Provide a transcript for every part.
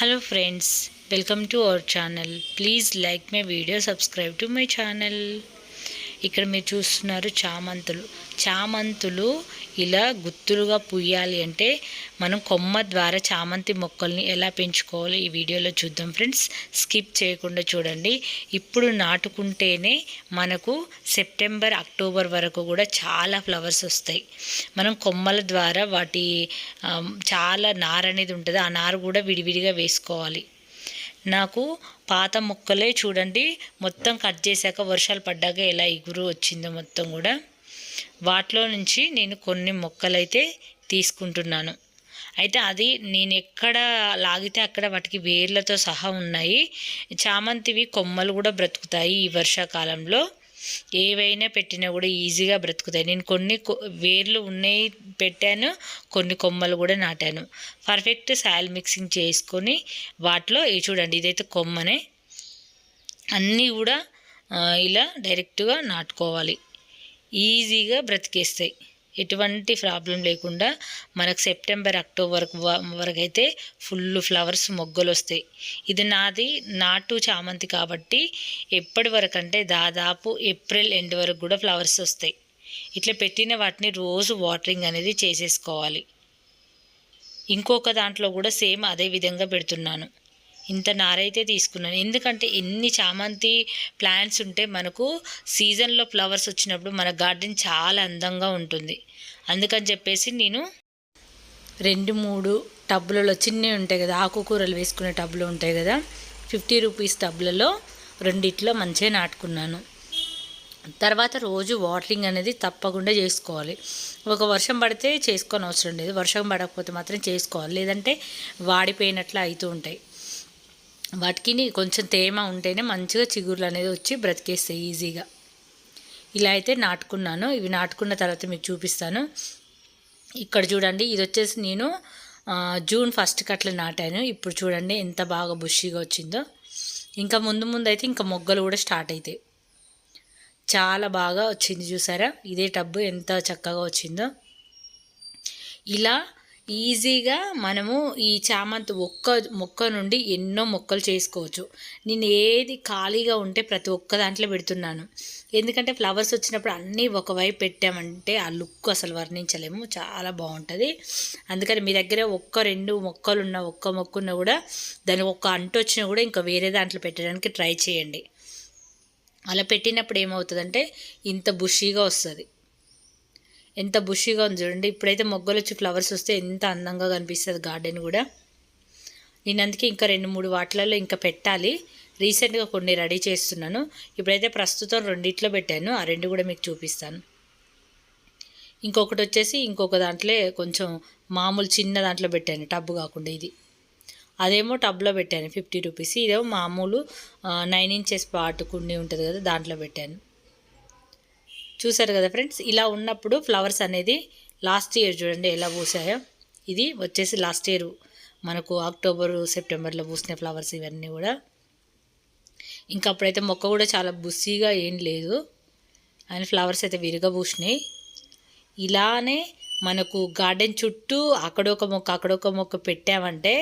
Hello friends, welcome to our channel. Please like my video, subscribe to my channel. ఇక్కడ మీరు చూస్తున్నారు చామంతులు ఇలా గుత్తులుగా పూయాలి అంటే మనం కొమ్మ ద్వారా చామంతి మొక్కల్ని ఎలా పెంచుకోవాలో ఈ వీడియోలో చూద్దాం ఫ్రెండ్స్. స్కిప్ చేయకుండా చూడండి. ఇప్పుడు నాటుకుంటేనే మనకు సెప్టెంబర్ అక్టోబర్ వరకు కూడా చాలా ఫ్లవర్స్ వస్తాయి. మనం కొమ్మల ద్వారా వాటి చాలా నార అనేది ఉంటుంది. ఆ నారు కూడా విడివిడిగా వేసుకోవాలి. నాకు పాత మొక్కలే చూడండి మొత్తం కట్ చేశాక వర్షాలు పడ్డాక ఎలా ఎగురు వచ్చిందో మొత్తం కూడా వాటిలో నుంచి నేను కొన్ని మొక్కలైతే తీసుకుంటున్నాను. అయితే అది నేను ఎక్కడ లాగితే అక్కడ వాటికి వేర్లతో సహా ఉన్నాయి. చామంతివి కొమ్మలు కూడా బ్రతుకుతాయి. ఈ వర్షాకాలంలో ఏవైనా పెట్టినా కూడా ఈజీగా బ్రతుకుతాయి. నేను కొన్ని వేర్లు ఉన్నాయి పెట్టాను, కొన్ని కొమ్మలు కూడా నాటాను. పర్ఫెక్ట్ సాయిల్ మిక్సింగ్ చేసుకొని వాటిలో చూడండి ఇదైతే కొమ్మనే, అన్నీ కూడా ఇలా డైరెక్ట్గా నాటుకోవాలి. ఈజీగా బ్రతికేస్తాయి, ఎటువంటి ప్రాబ్లం లేకుండా. మనకు సెప్టెంబర్ అక్టోబర్ వరకు అయితే ఫుల్ ఫ్లవర్స్ మొగ్గలు వస్తాయి. ఇది నాది నాటు చామంతి కాబట్టి ఎప్పటి వరకు అంటే దాదాపు ఏప్రిల్ ఎండ్ వరకు కూడా ఫ్లవర్స్ వస్తాయి. ఇట్లా పెట్టిన వాటిని రోజు వాటరింగ్ అనేది చేసేసుకోవాలి. ఇంకొక దాంట్లో కూడా సేమ్ అదే విధంగా పెడుతున్నాను. ఇంత నారైతే తీసుకున్నాను, ఎందుకంటే ఎన్ని చామంతి ప్లాంట్స్ ఉంటే మనకు సీజన్లో ఫ్లవర్స్ వచ్చినప్పుడు మన గార్డెన్ చాలా అందంగా ఉంటుంది. అందుకని చెప్పేసి నేను 2-3 టబ్బులలో చిన్నవి ఉంటాయి కదా, ఆకుకూరలు వేసుకునే టబ్బులు ఉంటాయి కదా, 50 రూపీస్ టబ్బులలో రెండిట్లో మంచిగా నాటుకున్నాను. తర్వాత రోజు వాటరింగ్ అనేది తప్పకుండా చేసుకోవాలి. ఒక వర్షం పడితే చేసుకొని అవసరం లేదు, వర్షం పడకపోతే మాత్రం చేసుకోవాలి, లేదంటే వాడిపోయినట్లు అవుతూ ఉంటాయి. వాటికి కొంచెం తేమ ఉంటేనే మంచిగా చిగుర్లు అనేది వచ్చి బ్రతికేస్తాయి ఈజీగా. ఇలా అయితే నాటుకున్నాను. ఇవి నాటుకున్న తర్వాత మీకు చూపిస్తాను. ఇక్కడ చూడండి, ఇది వచ్చేసి నేను జూన్ 1 అట్లా నాటాను. ఇప్పుడు చూడండి ఎంత బాగా బుషీగా వచ్చిందో. ఇంకా ముందు అయితే ఇంకా మొగ్గలు కూడా స్టార్ట్ అవుతాయి. చాలా బాగా వచ్చింది చూసారా, ఇదే టబ్బు ఎంత చక్కగా వచ్చిందో. ఇలా ఈజీగా మనము ఈ చామంతి ఒక్క మొక్క నుండి ఎన్నో మొక్కలు చేసుకోవచ్చు. నేను ఏది ఖాళీగా ఉంటే ప్రతి ఒక్క దాంట్లో పెడుతున్నాను. ఎందుకంటే ఫ్లవర్స్ వచ్చినప్పుడు అన్నీ ఒకవైపు పెట్టామంటే ఆ లుక్ అసలు వర్ణించలేము, చాలా బాగుంటుంది. అందుకని మీ దగ్గర 1-2 మొక్కలు ఉన్న, ఒక్క మొక్క ఉన్నా కూడా దానికి ఒక్క అంటు వచ్చినా కూడా ఇంకా వేరే దాంట్లో పెట్టడానికి ట్రై చేయండి. అలా పెట్టినప్పుడు ఏమవుతుందంటే ఇంత బుషీగా వస్తుంది. ఎంత బుషీగా ఉంది చూడండి. ఇప్పుడైతే మొగ్గలు వచ్చి ఫ్లవర్స్ వస్తే ఎంత అందంగా కనిపిస్తుంది గార్డెన్ కూడా. నేను అందుకే ఇంకా 2-3 వాటిలలో ఇంకా పెట్టాలి. రీసెంట్గా కొన్ని రెడీ చేస్తున్నాను. ఇప్పుడైతే ప్రస్తుతం 2 పెట్టాను, ఆ 2 కూడా మీకు చూపిస్తాను. ఇంకొకటి వచ్చేసి ఇంకొక దాంట్లో కొంచెం మామూలు చిన్న దాంట్లో పెట్టాను, టబ్బు కాకుండా. ఇది అదేమో టబ్లో పెట్టాను 50 రూపీస్. ఇదేమో మామూలు 9 ఇంచెస్ పాటు కుండి ఉంటుంది కదా, దాంట్లో పెట్టాను. చూసారు కదా ఫ్రెండ్స్, ఇలా ఉన్నప్పుడు ఫ్లవర్స్ అనేది లాస్ట్ ఇయర్ చూడండి ఎలా పూసాయో. ఇది వచ్చేసి లాస్ట్ ఇయర్ మనకు అక్టోబర్ సెప్టెంబర్లో పూసిన ఫ్లవర్స్ ఇవన్నీ కూడా. ఇంకా అప్పుడైతే మొక్క కూడా చాలా బుస్సీగా ఏం లేదు, అండ్ ఫ్లవర్స్ అయితే విరిగా పూసినాయి. ఇలానే మనకు గార్డెన్ చుట్టూ అక్కడొక మొక్క పెట్టామంటే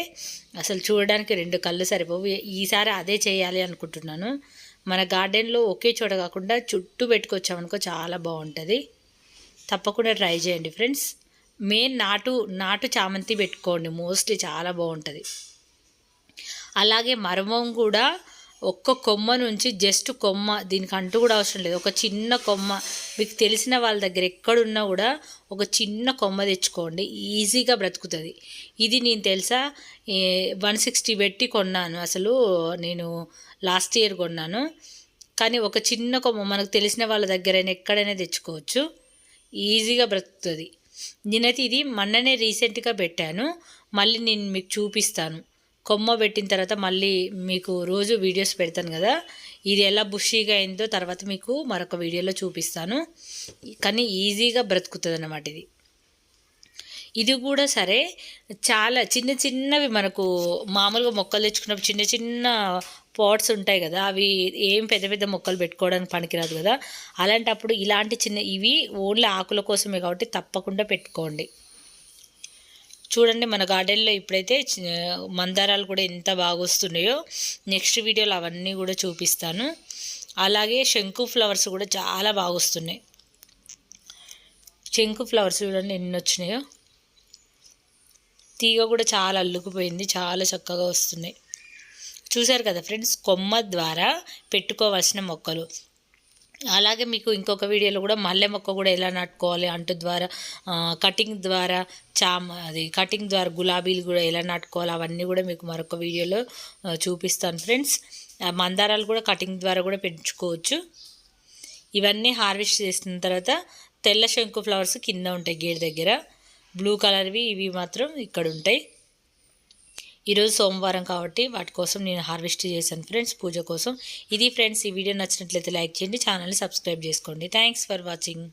అసలు చూడడానికి 2 కళ్ళు సరిపోవు. ఈసారి అదే చేయాలి అనుకుంటున్నాను. మన గార్డెన్లో ఒకే చోట కాకుండా చుట్టూ పెట్టుకొచ్చామనుకో చాలా బాగుంటుంది. తప్పకుండా ట్రై చేయండి ఫ్రెండ్స్. మెయిన్ నాటు చామంతి పెట్టుకోండి, మోస్ట్లీ చాలా బాగుంటుంది. అలాగే మర్మం కూడా ఒక్క కొమ్మ నుంచి జస్ట్ కొమ్మ, దీనికి అంటూ కూడా అవసరం లేదు, ఒక చిన్న కొమ్మ మీకు తెలిసిన వాళ్ళ దగ్గర ఎక్కడున్నా కూడా ఒక చిన్న కొమ్మ తెచ్చుకోండి, ఈజీగా బ్రతుకుతుంది. ఇది నేను తెలుసా 160 పెట్టి కొన్నాను. అసలు నేను లాస్ట్ ఇయర్ కొన్నాను. కానీ ఒక చిన్న కొమ్మ మనకు తెలిసిన వాళ్ళ దగ్గరైనా ఎక్కడైనా తెచ్చుకోవచ్చు, ఈజీగా బ్రతుకుతుంది. నేనైతే ఇది మొన్ననే రీసెంట్గా పెట్టాను, మళ్ళీ నేను మీకు చూపిస్తాను. కొమ్మ పెట్టిన తర్వాత మళ్ళీ మీకు రోజు వీడియోస్ పెడతాను కదా, ఇది ఎలా బుషీగా అయిందో తర్వాత మీకు మరొక వీడియోలో చూపిస్తాను. కానీ ఈజీగా బ్రతుకుతుంది అన్నమాట. ఇది కూడా సరే, చాలా చిన్నవి మనకు మామూలుగా మొక్కలు తెచ్చుకున్నప్పుడు చిన్న పాట్స్ ఉంటాయి కదా, అవి ఏం పెద్ద మొక్కలు పెట్టుకోవడానికి పనికిరాదు కదా. అలాంటప్పుడు ఇలాంటి ఇవి ఓన్లీ ఆకుల కోసమే కాబట్టి తప్పకుండా పెట్టుకోండి. చూడండి మన గార్డెన్లో ఇప్పుడైతే మందారాలు కూడా ఎంత బాగా వస్తున్నాయో. నెక్స్ట్ వీడియోలో అవన్నీ కూడా చూపిస్తాను. అలాగే శంకు ఫ్లవర్స్ కూడా చాలా బాగా వస్తున్నాయి. శంకు ఫ్లవర్స్ చూడండి ఎన్ని వచ్చినాయో. తీగ కూడా చాలా అల్లుకుపోయింది, చాలా చక్కగా వస్తున్నాయి. చూశారు కదా ఫ్రెండ్స్, కొమ్మ ద్వారా పెట్టుకోవాల్సిన మొక్కలు. అలాగే మీకు ఇంకొక వీడియోలో కూడా మల్లె మొక్క కూడా ఎలా నాటుకోవాలి, అంటు ద్వారా కటింగ్ ద్వారా కటింగ్ ద్వారా గులాబీలు కూడా ఎలా నాటుకోవాలి అవన్నీ కూడా మీకు మరొక వీడియోలో చూపిస్తాను ఫ్రెండ్స్. మందారాలు కూడా కటింగ్ ద్వారా కూడా పెంచుకోవచ్చు. ఇవన్నీ హార్వెస్ట్ చేసిన తర్వాత తెల్ల శంకు ఫ్లవర్స్ కింద ఉంటాయి గేట్ దగ్గర, బ్లూ కలర్వి ఇవి మాత్రం ఇక్కడ ఉంటాయి. ఈరోజు సోమవారం కాబట్టి వాటి కోసం నేను హార్వెస్ట్ చేశాను ఫ్రెండ్స్, పూజ కోసం. ఇది ఫ్రెండ్స్, ఈ వీడియో నచ్చినట్లయితే లైక్ చేయండి, ఛానల్ని సబ్స్క్రైబ్ చేసుకోండి. Thanks for watching.